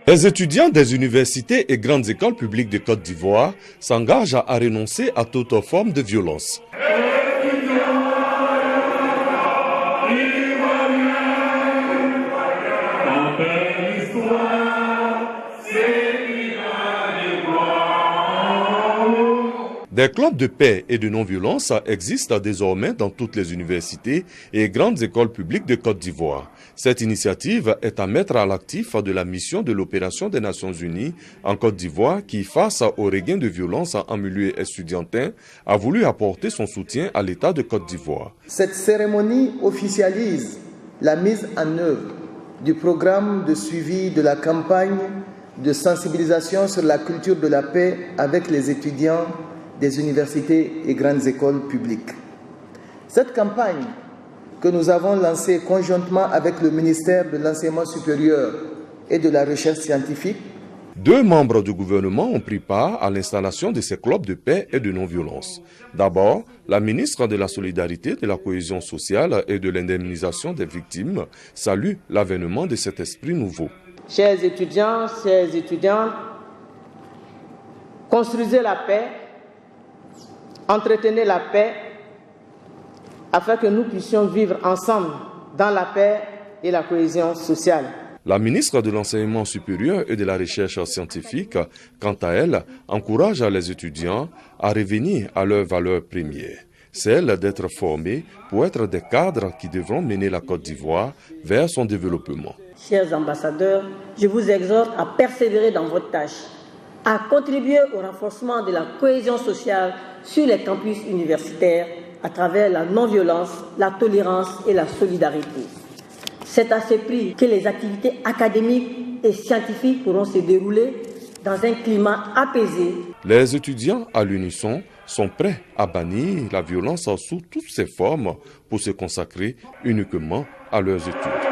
Les étudiants des universités et grandes écoles publiques de Côte d'Ivoire s'engagent à renoncer à toute forme de violence. Des clubs de paix et de non-violence existent désormais dans toutes les universités et grandes écoles publiques de Côte d'Ivoire. Cette initiative est à mettre à l'actif de la mission de l'opération des Nations Unies en Côte d'Ivoire qui, face au regain de violence en milieu estudiantin, a voulu apporter son soutien à l'État de Côte d'Ivoire. Cette cérémonie officialise la mise en œuvre du programme de suivi de la campagne de sensibilisation sur la culture de la paix avec les étudiants des universités et grandes écoles publiques. Cette campagne que nous avons lancée conjointement avec le ministère de l'Enseignement supérieur et de la Recherche scientifique. 2 membres du gouvernement ont pris part à l'installation de ces clubs de paix et de non-violence. D'abord, la ministre de la Solidarité, de la Cohésion sociale et de l'indemnisation des victimes salue l'avènement de cet esprit nouveau. Chers étudiants, chères étudiantes, construisez la paix, entretenez la paix, afin que nous puissions vivre ensemble dans la paix et la cohésion sociale. La ministre de l'Enseignement supérieur et de la Recherche scientifique, quant à elle, encourage les étudiants à revenir à leurs valeurs premières, celle d'être formés pour être des cadres qui devront mener la Côte d'Ivoire vers son développement. Chers ambassadeurs, je vous exhorte à persévérer dans votre tâche, à contribuer au renforcement de la cohésion sociale sur les campus universitaires à travers la non-violence, la tolérance et la solidarité. C'est à ce prix que les activités académiques et scientifiques pourront se dérouler dans un climat apaisé. Les étudiants à l'unisson sont prêts à bannir la violence sous toutes ses formes pour se consacrer uniquement à leurs études.